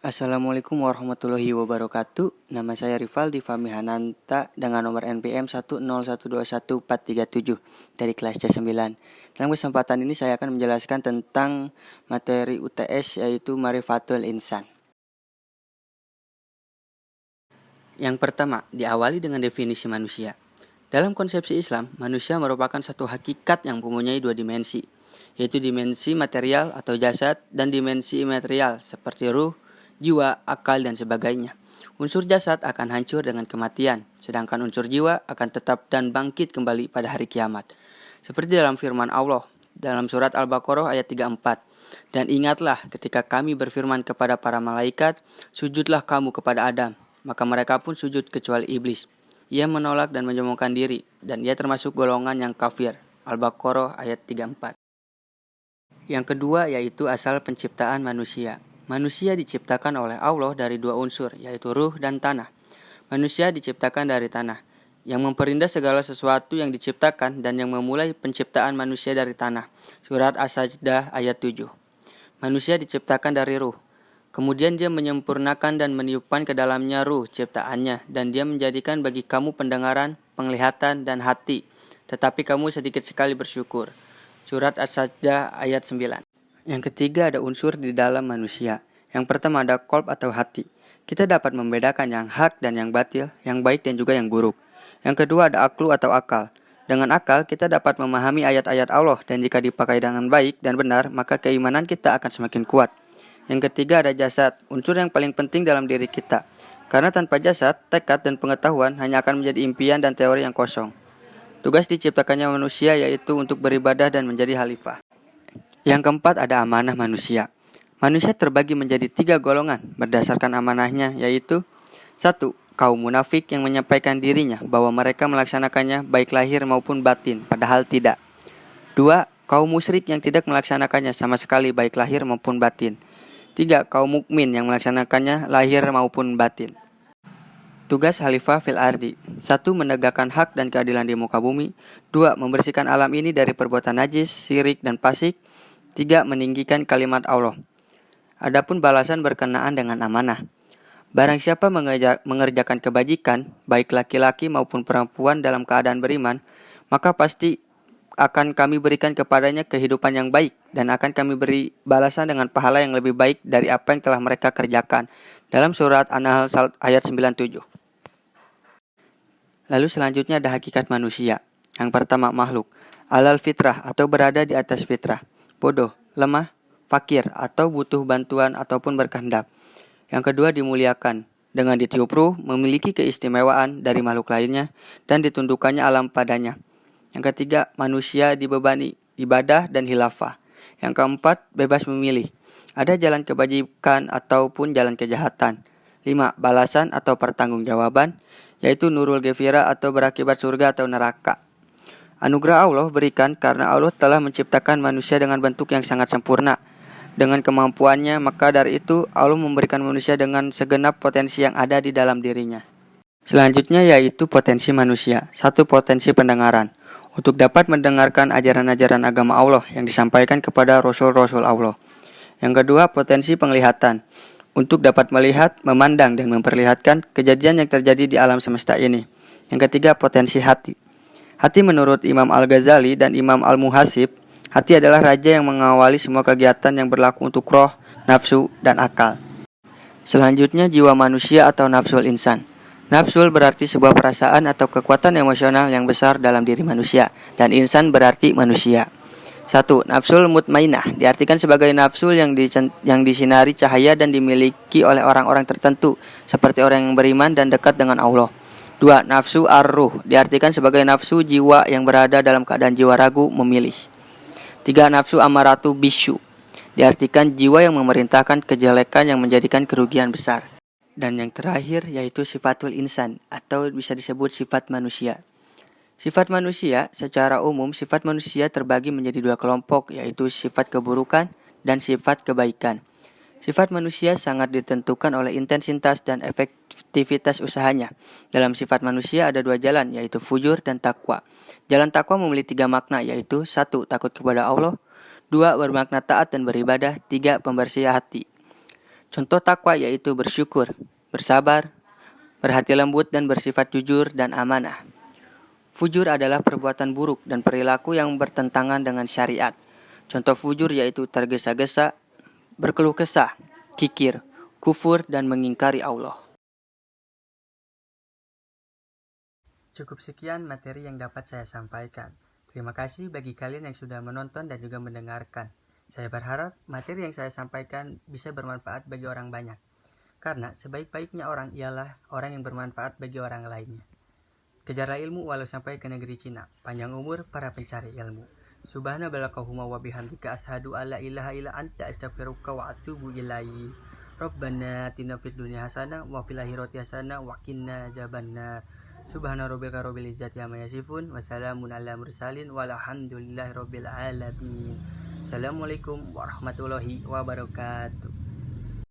Assalamualaikum warahmatullahi wabarakatuh. Nama saya Rivaldi Fahmi Hananta dengan nomor NPM 101214137 dari kelas C9. Dalam kesempatan ini saya akan menjelaskan tentang materi UTS yaitu Marifatul Insan. Yang pertama, diawali dengan definisi manusia. Dalam konsepsi Islam, manusia merupakan satu hakikat yang mempunyai dua dimensi, yaitu dimensi material atau jasad dan dimensi imaterial seperti ruh, jiwa, akal, dan sebagainya. Unsur jasad akan hancur dengan kematian, sedangkan unsur jiwa akan tetap dan bangkit kembali pada hari kiamat. Seperti dalam firman Allah dalam surat Al-Baqarah ayat 34. Dan ingatlah ketika kami berfirman kepada para malaikat, sujudlah kamu kepada Adam. Maka mereka pun sujud kecuali iblis. Ia menolak dan menyombongkan diri, dan ia termasuk golongan yang kafir. Al-Baqarah ayat 34. Yang kedua yaitu asal penciptaan manusia. Manusia diciptakan oleh Allah dari dua unsur, yaitu ruh dan tanah. Manusia diciptakan dari tanah, yang memperindah segala sesuatu yang diciptakan dan yang memulai penciptaan manusia dari tanah. Surat As-Sajdah ayat 7. Manusia diciptakan dari ruh. Kemudian dia menyempurnakan dan meniupkan ke dalamnya ruh ciptaannya, dan dia menjadikan bagi kamu pendengaran, penglihatan, dan hati. Tetapi kamu sedikit sekali bersyukur. Surat As-Sajdah ayat 9. Yang ketiga ada unsur di dalam manusia. Yang pertama ada qalb atau hati. Kita dapat membedakan yang hak dan yang batil, yang baik dan juga yang buruk. Yang kedua ada aklu atau akal. Dengan akal kita dapat memahami ayat-ayat Allah, dan jika dipakai dengan baik dan benar, maka keimanan kita akan semakin kuat. Yang ketiga ada jasad, unsur yang paling penting dalam diri kita. Karena tanpa jasad, tekad dan pengetahuan hanya akan menjadi impian dan teori yang kosong. Tugas diciptakannya manusia yaitu untuk beribadah dan menjadi khalifah. Yang keempat ada amanah manusia. Manusia terbagi menjadi 3 golongan berdasarkan amanahnya, yaitu 1. Kaum munafik yang menyampaikan dirinya bahwa mereka melaksanakannya baik lahir maupun batin, padahal tidak. 2. Kaum musyrik yang tidak melaksanakannya sama sekali baik lahir maupun batin. 3. Kaum mukmin yang melaksanakannya lahir maupun batin. Tugas Khalifah fil ardi. 1. Menegakkan hak dan keadilan di muka bumi. 2. Membersihkan alam ini dari perbuatan najis, syirik, dan fasik. 3. Meninggikan kalimat Allah. Adapun balasan berkenaan dengan amanah. Barang siapa mengerjakan kebajikan, baik laki-laki maupun perempuan dalam keadaan beriman, maka pasti akan kami berikan kepadanya kehidupan yang baik, dan akan kami beri balasan dengan pahala yang lebih baik dari apa yang telah mereka kerjakan. Dalam surat An-Nahl ayat 97. Lalu selanjutnya ada hakikat manusia. Yang pertama makhluk, alal fitrah atau berada di atas fitrah. Bodoh, lemah, fakir, atau butuh bantuan ataupun berkehendak. Yang kedua dimuliakan, dengan ditiup ruh, memiliki keistimewaan dari makhluk lainnya, dan ditundukkannya alam padanya. Yang ketiga, manusia dibebani ibadah dan khilafah. Yang keempat, bebas memilih. Ada jalan kebajikan ataupun jalan kejahatan. 5. Balasan atau pertanggungjawaban, yaitu nurul ghafira atau berakibat surga atau neraka. Anugerah Allah berikan karena Allah telah menciptakan manusia dengan bentuk yang sangat sempurna. Dengan kemampuannya, maka dari itu Allah memberikan manusia dengan segenap potensi yang ada di dalam dirinya. Selanjutnya yaitu potensi manusia. 1. Potensi pendengaran. Untuk dapat mendengarkan ajaran-ajaran agama Allah yang disampaikan kepada Rasul-Rasul Allah. Yang kedua, potensi penglihatan. Untuk dapat melihat, memandang, dan memperlihatkan kejadian yang terjadi di alam semesta ini. Yang ketiga, potensi hati. Hati menurut Imam Al-Ghazali dan Imam Al-Muhasib, hati adalah raja yang mengawali semua kegiatan yang berlaku untuk roh, nafsu, dan akal. Selanjutnya jiwa manusia atau nafsul insan. Nafsul berarti sebuah perasaan atau kekuatan emosional yang besar dalam diri manusia, dan insan berarti manusia. 1. Nafsul mutmainah diartikan sebagai nafsul yang disinari cahaya dan dimiliki oleh orang-orang tertentu, seperti orang yang beriman dan dekat dengan Allah. 2. Nafsu ar-ruh diartikan sebagai nafsu jiwa yang berada dalam keadaan jiwa ragu memilih. 3. Nafsu amaratu bisu diartikan jiwa yang memerintahkan kejelekan yang menjadikan kerugian besar. Dan yang terakhir yaitu sifatul insan atau bisa disebut sifat manusia. Sifat manusia, secara umum sifat manusia terbagi menjadi 2 kelompok, yaitu sifat keburukan dan sifat kebaikan. Sifat manusia sangat ditentukan oleh intensitas dan efektivitas usahanya. Dalam sifat manusia ada 2 jalan, yaitu fujur dan takwa. Jalan takwa memiliki 3 makna, yaitu 1. Takut kepada Allah, 2. Bermakna taat dan beribadah, 3. Pembersih hati. Contoh takwa yaitu bersyukur, bersabar, berhati lembut dan bersifat jujur dan amanah. Fujur adalah perbuatan buruk dan perilaku yang bertentangan dengan syariat. Contoh fujur yaitu tergesa-gesa, berkeluh kesah, kikir, kufur, dan mengingkari Allah. Cukup sekian materi yang dapat saya sampaikan. Terima kasih bagi kalian yang sudah menonton dan juga mendengarkan. Saya berharap materi yang saya sampaikan bisa bermanfaat bagi orang banyak. Karena sebaik-baiknya orang ialah orang yang bermanfaat bagi orang lainnya. Kejarlah ilmu walau sampai ke negeri Cina. Panjang umur para pencari ilmu. Subhanallahumma wa bihamdika asyhadu alla ilaha illa anta astaghfiruka wa atubu ilaik. Rabbana atina fid dunya hasanah wa fil akhirati hasanah wa qina adzabannar. Subhana rabbika rabbil izzati amma yasifun wa salamun alal mursalin walhamdulillahi rabbil alamin. Assalamualaikum warahmatullahi wabarakatuh.